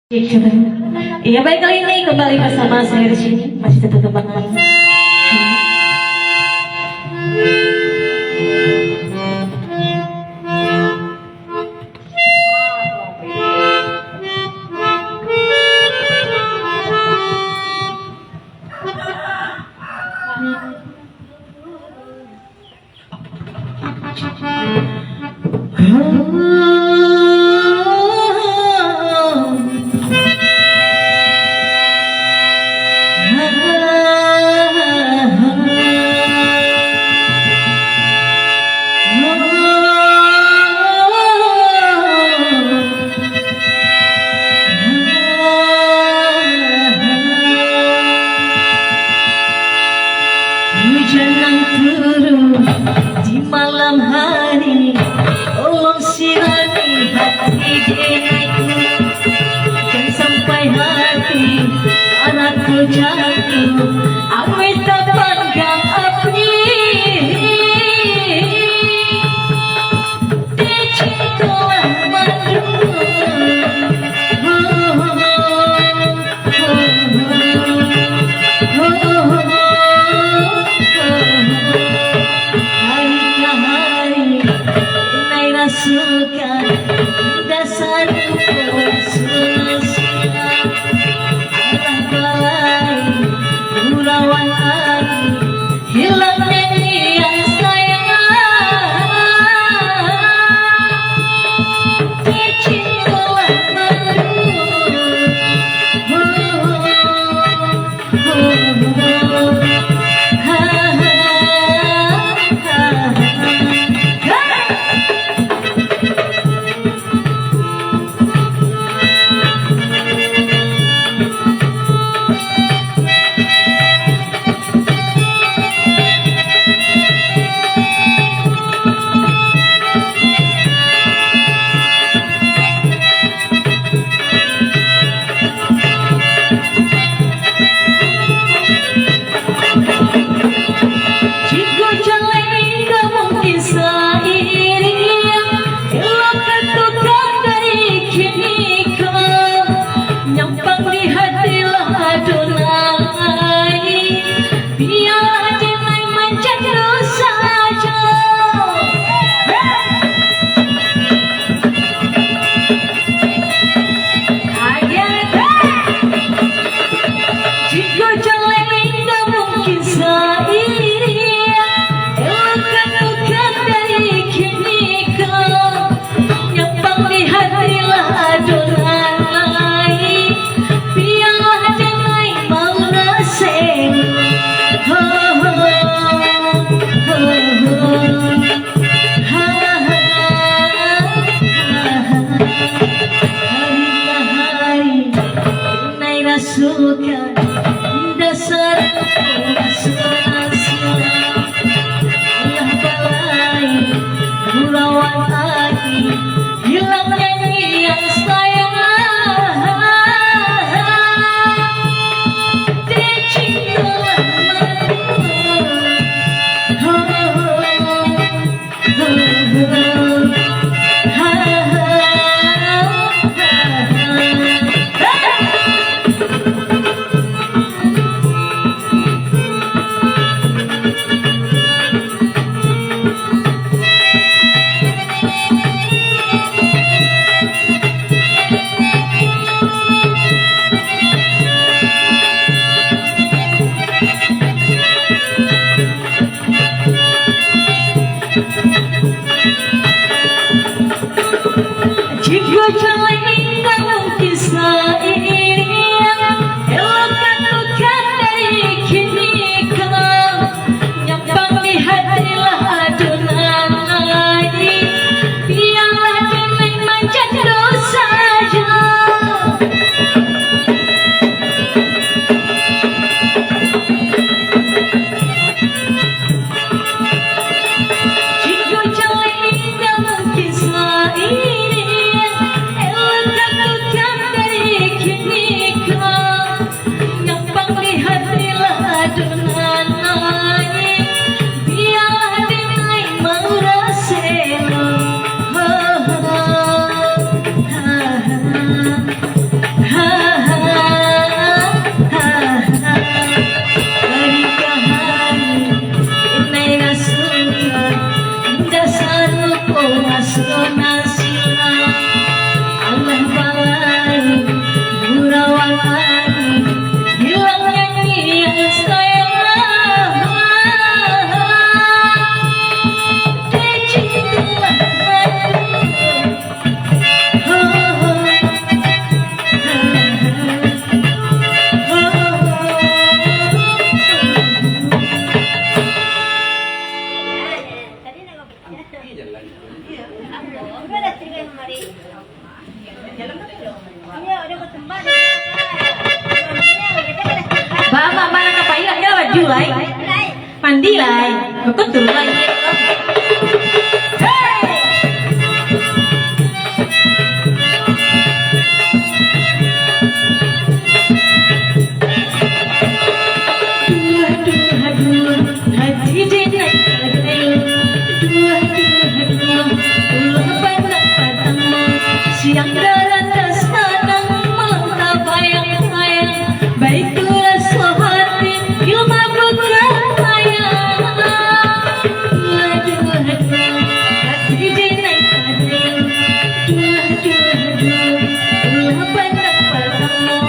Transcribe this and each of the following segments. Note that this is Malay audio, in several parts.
Iya, baik, kali ini kembali bersama saya di sini masih tetap teman-teman. Hujan yang turun di malam hari, tolong sirami hati diriku, jangan sampai hati anakku jatuh, awet tak panggang api. Dicintalah malu. Suka dasarku sia-sia, alah balai gurauan aku, hilang yang sayang. Dicintalah suka dasarku sia-sia, alah balai gurauan hati, hilang yang sayang. Dicintalah Bama mana kapailan ka baju lai. Mandi lai. Kau turun lagi. Siang daratan senang malam tak bayang-bayang. Baiklah sehati ilmu berkayang. Aduh, hati jenai kadang. Ulah pandang padamu.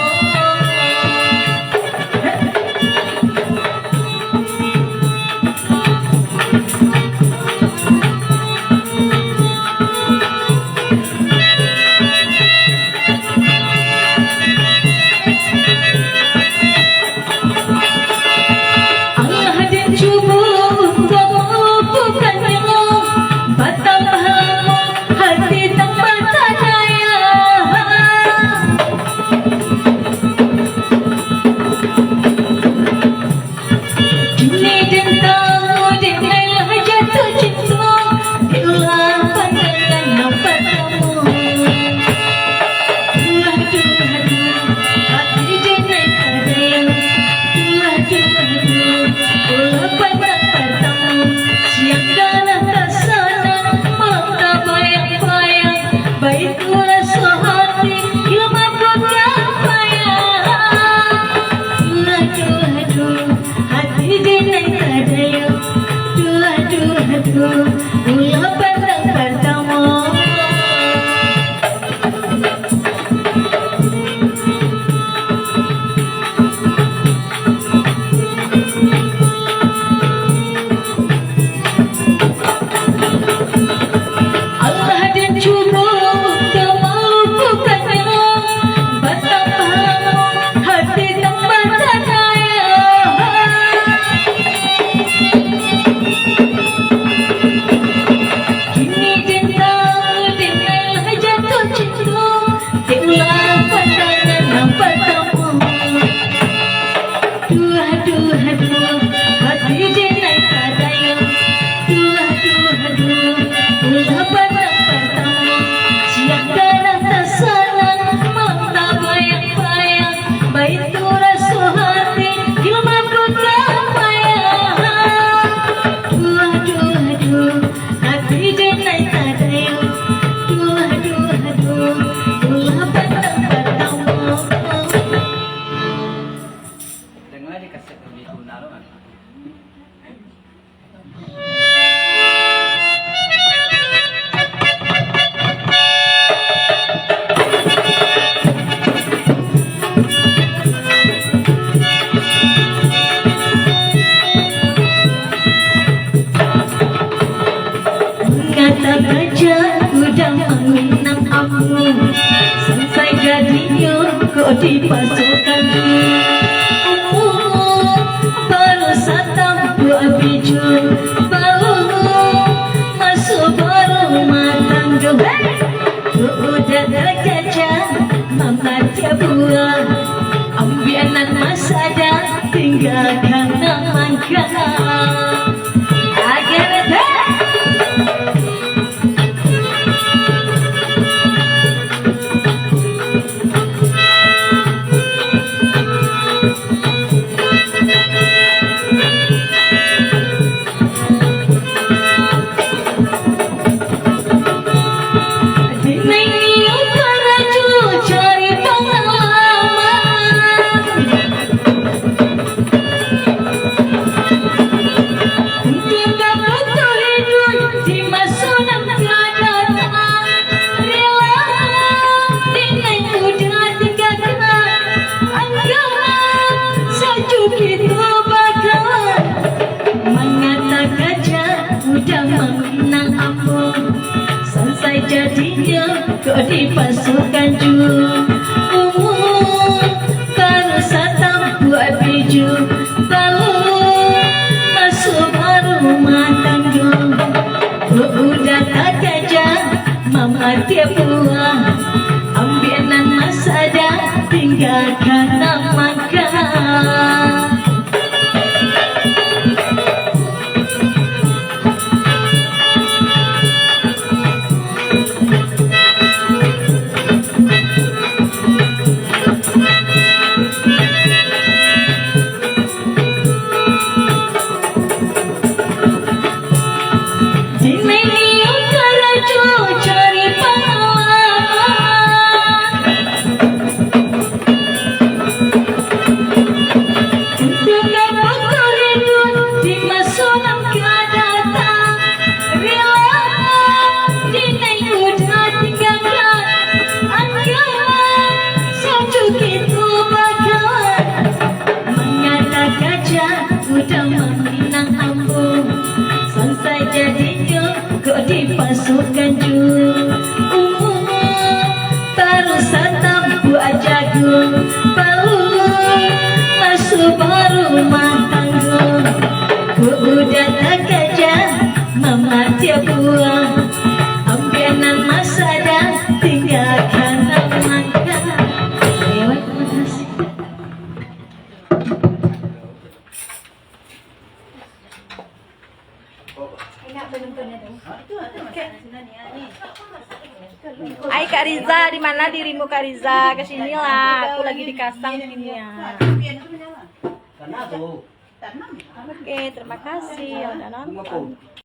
Baiklah sehati ilmu berkayang. Aduh, hati jenai kadang. Aduh, ulah pandang padamu. Allah dan cuba kata gajah udah mengenang aku. Sampai jadinya kau dipasukan. Baru satang buah biju, baru masuk baru matang juga. Udah gajah mama dia buah. Ambianan masa ada tinggalkan namanya. Agar jadinya kau dipasukan juga. Baru satang buat biju, baru masuk baru matang juga. Udah tak gajah mama tiap buah. Ambianan masa ada tinggalkan makan. Dipasukan baru satam buat jagung masuk baru matang udah tak gajah mama tiap buah ambianan masa dah tinggalkan makan. Lewat makasih. Hai Kak Riza, di mana dirimu Kak Riza? Kesinilah, aku lagi di Kasang sini ya. Oke, terima kasih yang udah nonton.